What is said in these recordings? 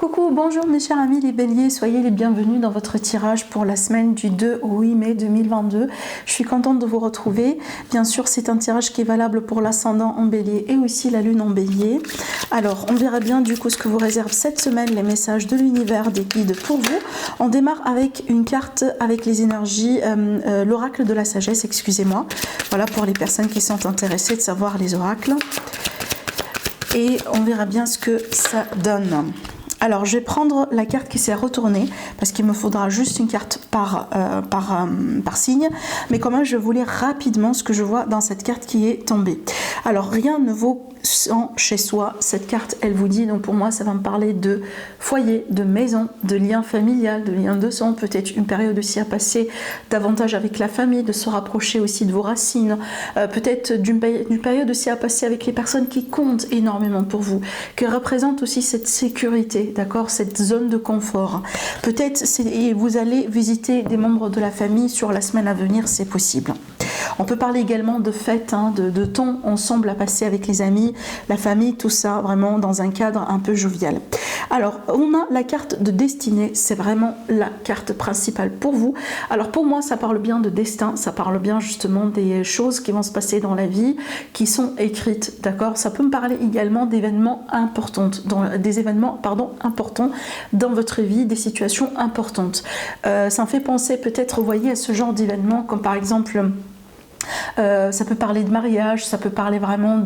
Coucou, bonjour mes chers amis les béliers, soyez les bienvenus dans votre tirage pour la semaine du 2 au 8 mai 2022. Je suis contente de vous retrouver. Bien sûr, c'est un tirage qui est valable pour l'ascendant en bélier et aussi la lune en bélier. Alors, on verra bien du coup ce que vous réserve cette semaine, les messages de l'univers, des guides pour vous. On démarre avec une carte avec les énergies, l'oracle de la sagesse, excusez-moi. Voilà pour les personnes qui sont intéressées de savoir les oracles. Et on verra bien ce que ça donne. Alors, je vais prendre la carte qui s'est retournée, parce qu'il me faudra juste une carte par signe. Mais quand même, je vais vous lire rapidement ce que je vois dans cette carte qui est tombée. Alors, rien ne vaut sans chez soi. Cette carte, elle vous dit, donc pour moi, ça va me parler de foyer, de maison, de lien familial, de lien de sang, peut-être une période aussi à passer davantage avec la famille, de se rapprocher aussi de vos racines, peut-être d'une période aussi à passer avec les personnes qui comptent énormément pour vous, qui représentent aussi cette sécurité, d'accord, cette zone de confort. Peut-être vous allez visiter des membres de la famille sur la semaine à venir, c'est possible. On peut parler également de fêtes, de temps ensemble à passer avec les amis, la famille, tout ça vraiment dans un cadre un peu jovial. Alors, on a la carte de destinée, c'est vraiment la carte principale pour vous. Alors pour moi, ça parle bien de destin, ça parle bien justement des choses qui vont se passer dans la vie, qui sont écrites, d'accord. Ça peut me parler également d'événements importants, importants dans votre vie, des situations importantes. Ça me fait penser peut-être, vous voyez, à ce genre d'événements, comme par exemple... ça peut parler de mariage, ça peut parler vraiment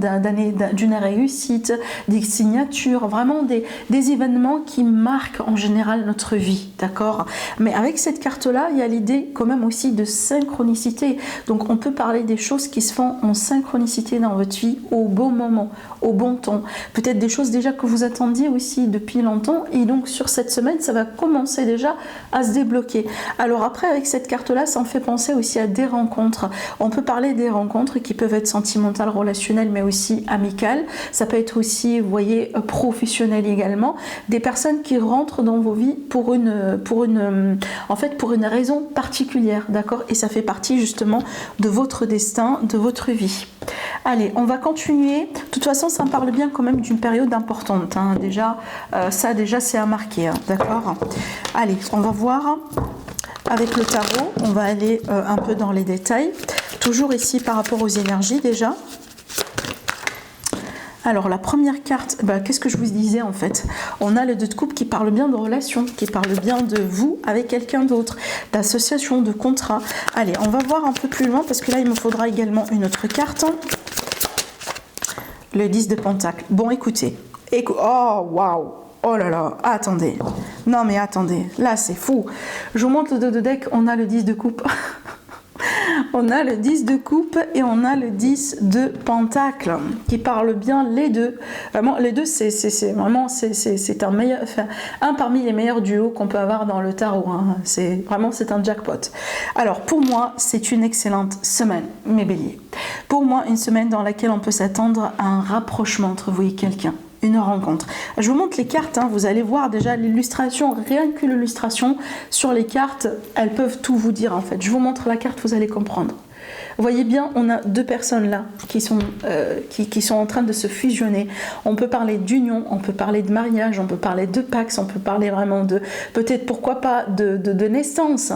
d'une réussite, des signatures, vraiment des événements qui marquent en général notre vie, d'accord. Mais avec cette carte-là, il y a l'idée quand même aussi de synchronicité. Donc on peut parler des choses qui se font en synchronicité dans votre vie au bon moment, au bon temps. Peut-être des choses déjà que vous attendiez aussi depuis longtemps et donc sur cette semaine, ça va commencer déjà à se débloquer. Alors après, avec cette carte-là, ça en fait penser aussi à des rencontres. On peut parler des rencontres qui peuvent être sentimentales, relationnelles, mais aussi amicales. Ça peut être aussi, vous voyez, professionnelles également. Des personnes qui rentrent dans vos vies pour une raison particulière, d'accord. Et ça fait partie justement de votre destin, de votre vie. Allez, on va continuer. De toute façon, ça me parle bien quand même d'une période importante. Déjà, c'est à marquer, d'accord. Allez, on va voir. Avec le tarot, on va aller un peu dans les détails. Toujours ici par rapport aux énergies déjà. Alors la première carte, qu'est-ce que je vous disais en fait? On a le 2 de coupe qui parle bien de relation, qui parle bien de vous avec quelqu'un d'autre, d'association, de contrat. Allez, on va voir un peu plus loin parce que là il me faudra également une autre carte. Le 10 de pentacle. Bon écoutez, oh waouh! Oh là là, attendez. Non mais attendez, là c'est fou. Je vous montre le 2 de deck, on a le 10 de coupe. On a le 10 de coupe et on a le 10 de pentacle qui parlent bien les deux. Vraiment, les deux, c'est vraiment un parmi les meilleurs duos qu'on peut avoir dans le tarot. C'est un jackpot. Alors, pour moi, c'est une excellente semaine, mes béliers. Pour moi, une semaine dans laquelle on peut s'attendre à un rapprochement entre vous et quelqu'un. Une rencontre. Je vous montre les cartes, vous allez voir déjà l'illustration, rien que l'illustration sur les cartes, elles peuvent tout vous dire en fait. Je vous montre la carte, vous allez comprendre. Vous voyez bien, on a deux personnes là qui sont en train de se fusionner. On peut parler d'union, on peut parler de mariage, on peut parler de pax, on peut parler vraiment de, peut-être pourquoi pas de naissance,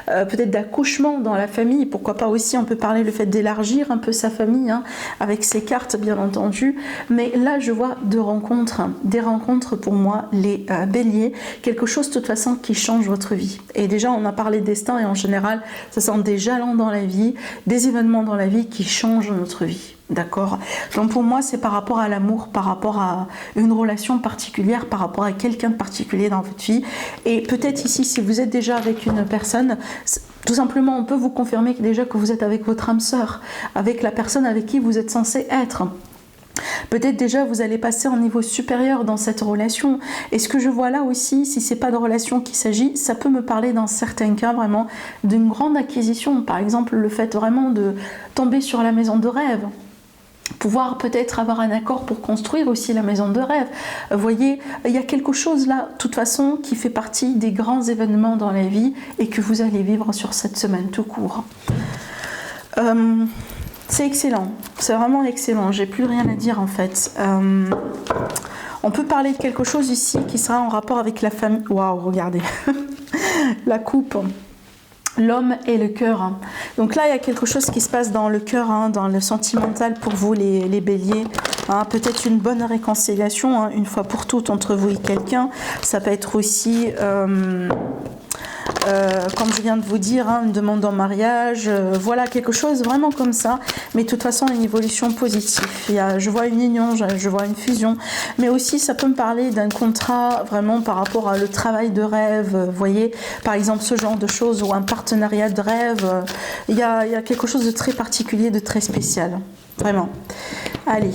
peut-être d'accouchement dans la famille, pourquoi pas aussi on peut parler le fait d'élargir un peu sa famille, avec ces cartes bien entendu. Mais là je vois des rencontres pour moi, les béliers, quelque chose de toute façon qui change votre vie. Et déjà on a parlé de destin et en général ça sent des jalons dans la vie, des événements dans la vie qui changent notre vie, d'accord. Donc pour moi c'est par rapport à l'amour, par rapport à une relation particulière, par rapport à quelqu'un de particulier dans votre vie. Et peut-être ici si vous êtes déjà avec une personne, tout simplement on peut vous confirmer que vous êtes avec votre âme sœur, avec la personne avec qui vous êtes censé être. Peut-être déjà vous allez passer en niveau supérieur dans cette relation. Et ce que je vois là aussi, si c'est pas de relation qu'il s'agit, ça peut me parler dans certains cas vraiment d'une grande acquisition. Par exemple le fait vraiment de tomber sur la maison de rêve. Pouvoir peut-être avoir un accord pour construire aussi la maison de rêve. Vous voyez, il y a quelque chose là, de toute façon, qui fait partie des grands événements dans la vie et que vous allez vivre sur cette semaine tout court. C'est excellent, c'est vraiment excellent, j'ai plus rien à dire en fait. On peut parler de quelque chose ici qui sera en rapport avec la famille. Waouh, regardez. La coupe. L'homme et le cœur. Donc là, il y a quelque chose qui se passe dans le cœur, dans le sentimental pour vous, les béliers. Peut-être une bonne réconciliation, une fois pour toutes, entre vous et quelqu'un. Ça peut être aussi... comme je viens de vous dire, une demande en mariage, voilà, quelque chose vraiment comme ça, mais de toute façon une évolution positive. Je vois une union, je vois une fusion, mais aussi ça peut me parler d'un contrat vraiment par rapport à le travail de rêve, vous voyez, par exemple ce genre de choses, ou un partenariat de rêve, il y a quelque chose de très particulier, de très spécial, vraiment. Allez.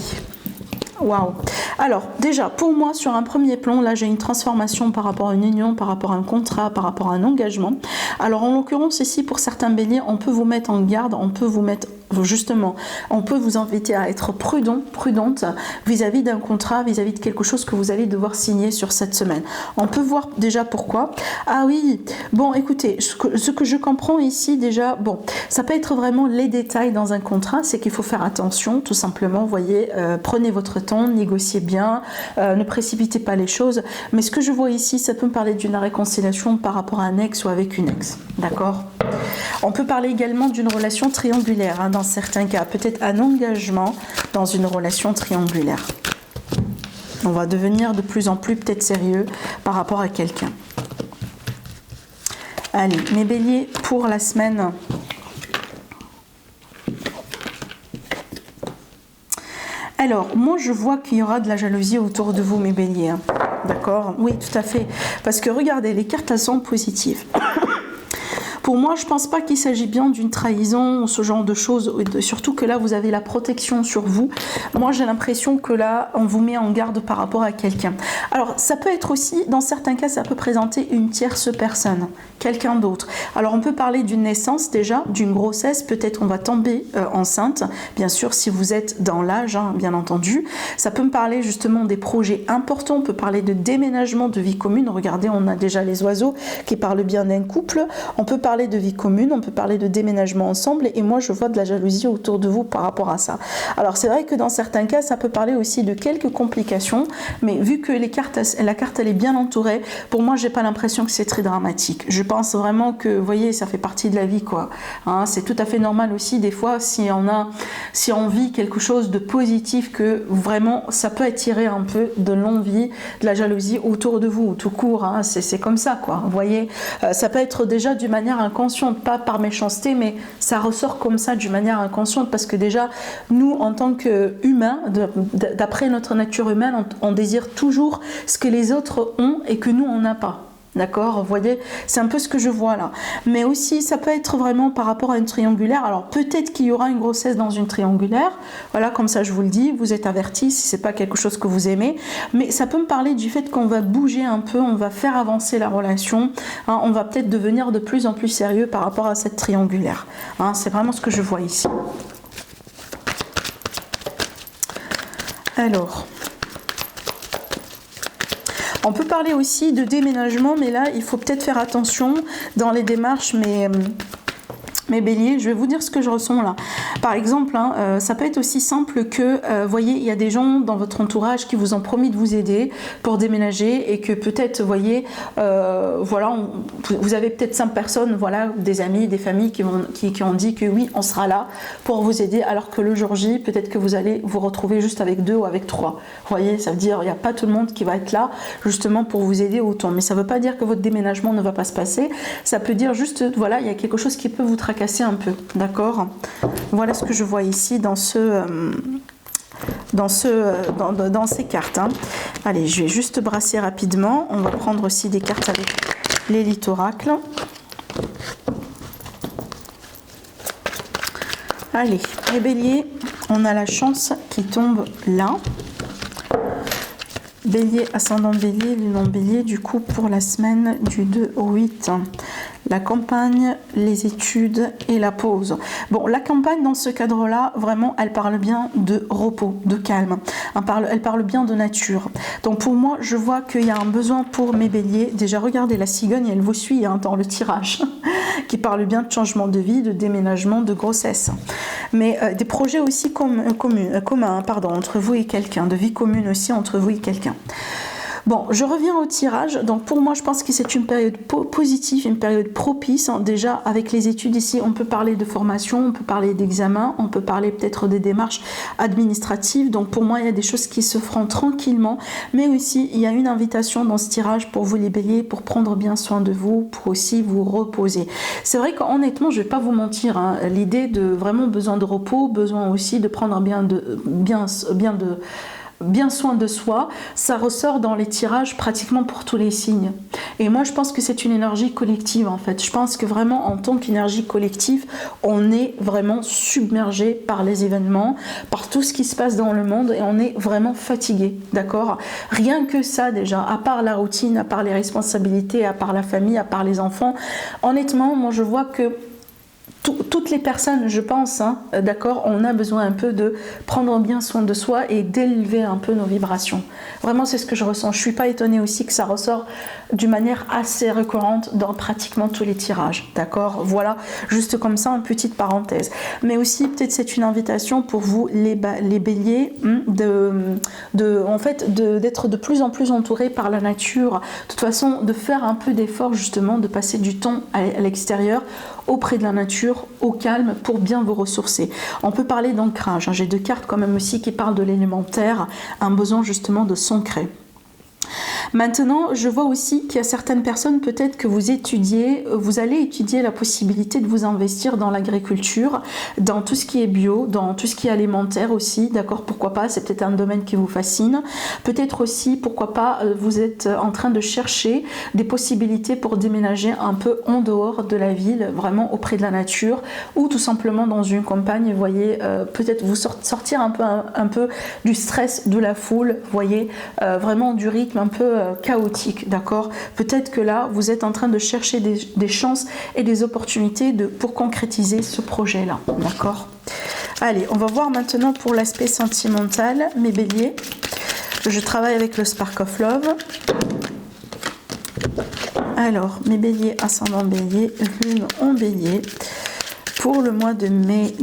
Waouh! Alors, déjà, pour moi, sur un premier plan, là, j'ai une transformation par rapport à une union, par rapport à un contrat, par rapport à un engagement. Alors, en l'occurrence, ici, pour certains béliers, on peut vous mettre en garde, on peut vous mettre, justement, on peut vous inviter à être prudente vis-à-vis d'un contrat, vis-à-vis de quelque chose que vous allez devoir signer sur cette semaine. On peut voir déjà pourquoi. Ah oui, bon, écoutez, ce que je comprends ici, déjà, bon, ça peut être vraiment les détails dans un contrat, c'est qu'il faut faire attention, tout simplement, vous voyez, prenez votre temps, négociez bien, ne précipitez pas les choses, mais ce que je vois ici, ça peut me parler d'une réconciliation par rapport à un ex ou avec une ex, d'accord? On peut parler également d'une relation triangulaire, dans certains cas, peut-être un engagement dans une relation triangulaire. On va devenir de plus en plus peut-être sérieux par rapport à quelqu'un. Allez, mes béliers, pour la semaine... Alors, moi, je vois qu'il y aura de la jalousie autour de vous, mes béliers. D'accord? Oui, tout à fait. Parce que, regardez, les cartes, elles sont positives. Pour moi, je ne pense pas qu'il s'agit bien d'une trahison ou ce genre de choses, surtout que là, vous avez la protection sur vous. Moi, j'ai l'impression que là, on vous met en garde par rapport à quelqu'un. Alors, ça peut être aussi, dans certains cas, ça peut présenter une tierce personne, quelqu'un d'autre. Alors, on peut parler d'une naissance déjà, d'une grossesse, peut-être on va tomber enceinte, bien sûr, si vous êtes dans l'âge, bien entendu. Ça peut me parler justement des projets importants, on peut parler de déménagement, de vie commune. Regardez, on a déjà les oiseaux qui parlent bien d'un couple. On peut parler de vie commune, on peut parler de déménagement ensemble, et moi je vois de la jalousie autour de vous par rapport à ça. Alors c'est vrai que dans certains cas ça peut parler aussi de quelques complications, mais vu que la carte elle est bien entourée, pour moi j'ai pas l'impression que c'est très dramatique. Je pense vraiment que, vous voyez, ça fait partie de la vie, quoi. C'est tout à fait normal aussi des fois si on vit quelque chose de positif, que vraiment ça peut attirer un peu de l'envie, de la jalousie autour de vous, tout court, c'est comme ça, quoi. Vous voyez, ça peut être déjà d'une manière inconsciente, pas par méchanceté, mais ça ressort comme ça d'une manière inconsciente, parce que déjà nous en tant qu'humains, d'après notre nature humaine, on désire toujours ce que les autres ont et que nous on n'a pas. D'accord, vous voyez, c'est un peu ce que je vois là. Mais aussi, ça peut être vraiment par rapport à une triangulaire. Alors, peut-être qu'il y aura une grossesse dans une triangulaire. Voilà, comme ça, je vous le dis, vous êtes avertis si c'est pas quelque chose que vous aimez. Mais ça peut me parler du fait qu'on va bouger un peu, on va faire avancer la relation. On va peut-être devenir de plus en plus sérieux par rapport à cette triangulaire. C'est vraiment ce que je vois ici. Alors... on peut parler aussi de déménagement, mais là, il faut peut-être faire attention dans les démarches, mes béliers, je vais vous dire ce que je ressens là. Par exemple, ça peut être aussi simple que, vous voyez, il y a des gens dans votre entourage qui vous ont promis de vous aider pour déménager, et que peut-être, vous voyez, voilà, vous avez peut-être 5 personnes, voilà, des amis, des familles qui ont dit que oui, on sera là pour vous aider, alors que le jour J, peut-être que vous allez vous retrouver juste avec 2 ou avec 3. Vous voyez, ça veut dire il n'y a pas tout le monde qui va être là justement pour vous aider autant. Mais ça ne veut pas dire que votre déménagement ne va pas se passer. Ça peut dire juste, voilà, il y a quelque chose qui peut vous tracasser un peu, d'accord? Voilà ce que je vois ici dans ces cartes. Allez, je vais juste brasser rapidement. On va prendre aussi des cartes avec l'élite oracle. Allez, les béliers, on a la chance qui tombe là. Bélier, ascendant bélier, lunan bélier, du coup pour la semaine du 2 au 8. La campagne, les études et la pause. Bon, la campagne dans ce cadre-là, vraiment, elle parle bien de repos, de calme. Elle parle bien de nature. Donc pour moi, je vois qu'il y a un besoin pour mes béliers. Déjà, regardez, la cigogne, elle vous suit dans le tirage, qui parle bien de changement de vie, de déménagement, de grossesse. Mais des projets aussi communs, entre vous et quelqu'un, de vie commune aussi entre vous et quelqu'un. Bon, je reviens au tirage. Donc pour moi, je pense que c'est une période positive, une période propice. Déjà, avec les études ici, on peut parler de formation, on peut parler d'examen, on peut parler peut-être des démarches administratives. Donc pour moi, il y a des choses qui se feront tranquillement. Mais aussi, il y a une invitation dans ce tirage pour vous les béliers, pour prendre bien soin de vous, pour aussi vous reposer. C'est vrai qu'honnêtement, je ne vais pas vous mentir, hein, l'idée de vraiment besoin de repos, besoin aussi de prendre bien soin de soi, ça ressort dans les tirages pratiquement pour tous les signes. Et moi, je pense que c'est une énergie collective, en fait. Je pense que vraiment, en tant qu'énergie collective, on est vraiment submergé par les événements, par tout ce qui se passe dans le monde, et on est vraiment fatigué, d'accord? Rien que ça, déjà, à part la routine, à part les responsabilités, à part la famille, à part les enfants, honnêtement, moi, je vois que toutes les personnes, je pense, hein, d'accord, on a besoin un peu de prendre bien soin de soi et d'élever un peu nos vibrations. Vraiment, c'est ce que je ressens. Je ne suis pas étonnée aussi que ça ressort d'une manière assez récurrente dans pratiquement tous les tirages, d'accord? Voilà, juste comme ça, une petite parenthèse. Mais aussi, peut-être c'est une invitation pour vous, les béliers, d'être de plus en plus entourés par la nature. De toute façon, de faire un peu d'effort, justement, de passer du temps à l'extérieur, auprès de la nature, au calme, pour bien vous ressourcer. On peut parler d'ancrage, hein. J'ai 2 cartes quand même aussi qui parlent de l'élémentaire, un besoin justement de s'ancrer. Maintenant, je vois aussi qu'il y a certaines personnes, peut-être que vous allez étudier la possibilité de vous investir dans l'agriculture, dans tout ce qui est bio, dans tout ce qui est alimentaire aussi, d'accord, pourquoi pas, c'est peut-être un domaine qui vous fascine. Peut-être aussi, pourquoi pas, vous êtes en train de chercher des possibilités pour déménager un peu en dehors de la ville, vraiment auprès de la nature, ou tout simplement dans une campagne, vous voyez, peut-être vous sortir un peu du stress de la foule, vous voyez, vraiment du rythme un peu chaotique, d'accord? Peut-être que là, vous êtes en train de chercher des chances et des opportunités pour concrétiser ce projet-là, d'accord? Allez, on va voir maintenant pour l'aspect sentimental, mes béliers. Je travaille avec le Spark of Love. Alors, mes béliers, ascendant bélier, lune en bélier, pour le mois de mai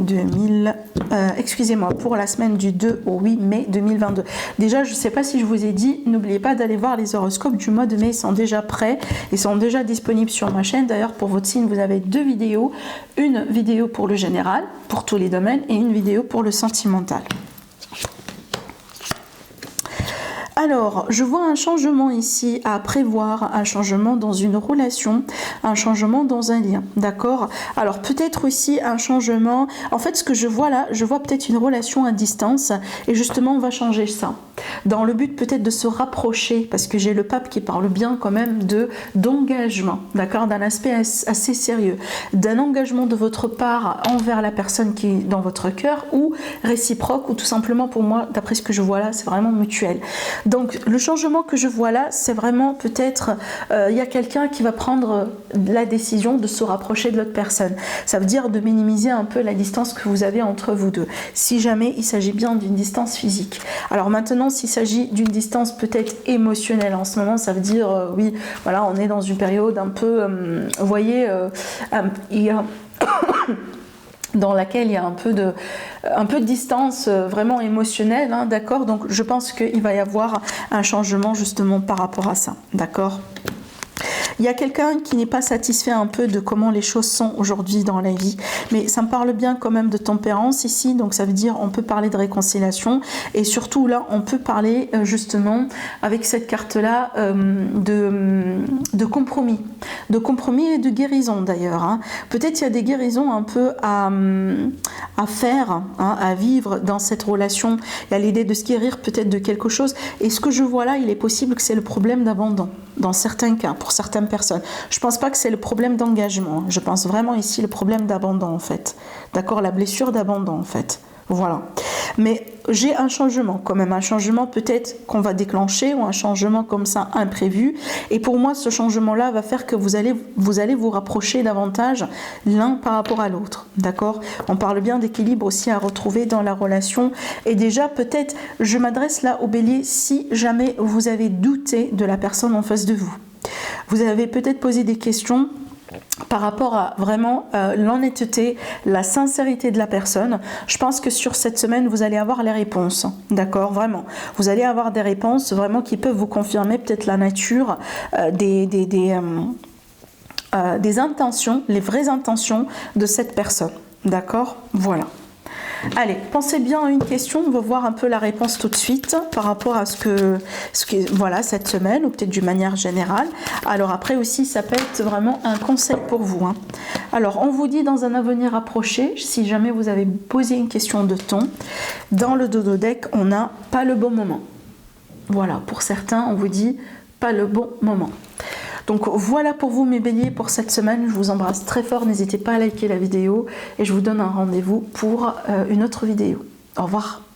pour la semaine du 2 au 8 mai 2022. Déjà, je ne sais pas si je vous ai dit, n'oubliez pas d'aller voir les horoscopes du mois de mai, ils sont déjà prêts, ils sont déjà disponibles sur ma chaîne. D'ailleurs, pour votre signe, vous avez 2 vidéos, une vidéo pour le général, pour tous les domaines, et une vidéo pour le sentimental. Alors, je vois un changement ici à prévoir, un changement dans une relation, un changement dans un lien, d'accord? Alors, peut-être aussi un changement, en fait, ce que je vois là, je vois peut-être une relation à distance, et justement, on va changer ça. Dans le but peut-être de se rapprocher, parce que j'ai le pape qui parle bien quand même d'engagement, d'accord? D'un aspect assez sérieux, d'un engagement de votre part envers la personne qui est dans votre cœur, ou réciproque, ou tout simplement pour moi, d'après ce que je vois là, c'est vraiment mutuel. Donc le changement que je vois là, c'est vraiment peut-être, il y a quelqu'un qui va prendre la décision de se rapprocher de l'autre personne. Ça veut dire de minimiser un peu la distance que vous avez entre vous deux, si jamais il s'agit bien d'une distance physique. Alors maintenant, s'il s'agit d'une distance peut-être émotionnelle en ce moment, ça veut dire, oui, voilà, on est dans une période un peu, vous voyez, il y a... dans laquelle il y a un peu de distance vraiment émotionnelle, hein, d'accord? Donc je pense qu'il va y avoir un changement justement par rapport à ça, d'accord? Il y a quelqu'un qui n'est pas satisfait un peu de comment les choses sont aujourd'hui dans la vie, mais ça me parle bien quand même de tempérance ici, donc ça veut dire on peut parler de réconciliation, et surtout là on peut parler justement avec cette carte là de compromis et de guérison d'ailleurs, hein. Peut-être il y a des guérisons un peu à faire, hein, à vivre dans cette relation. Il y a l'idée de se guérir peut-être de quelque chose, et ce que je vois là, il est possible que c'est le problème d'abandon dans certains cas, pour certaines personnes. Je pense pas que c'est le problème d'engagement, je pense vraiment ici le problème d'abandon en fait, d'accord, la blessure d'abandon en fait, voilà. Mais j'ai un changement quand même, un changement peut-être qu'on va déclencher, ou un changement comme ça imprévu, et pour moi ce changement là va faire que vous allez vous rapprocher davantage l'un par rapport à l'autre, d'accord? On parle bien d'équilibre aussi à retrouver dans la relation, et déjà peut-être je m'adresse là au bélier si jamais vous avez douté de la personne en face de vous. Vous avez peut-être posé des questions par rapport à vraiment l'honnêteté, la sincérité de la personne, je pense que sur cette semaine, vous allez avoir les réponses, d'accord, vraiment. Vous allez avoir des réponses vraiment qui peuvent vous confirmer peut-être la nature des intentions, les vraies intentions de cette personne, d'accord, voilà. Allez, pensez bien à une question, on va voir un peu la réponse tout de suite par rapport à ce que voilà, cette semaine, ou peut-être d'une manière générale. Alors après aussi, ça peut être vraiment un conseil pour vous, hein. Alors, on vous dit dans un avenir approché, si jamais vous avez posé une question de ton, dans le dodo deck, on n'a pas le bon moment. Voilà, pour certains, on vous dit pas le bon moment. Donc voilà pour vous mes béliers pour cette semaine, je vous embrasse très fort, n'hésitez pas à liker la vidéo et je vous donne un rendez-vous pour une autre vidéo. Au revoir.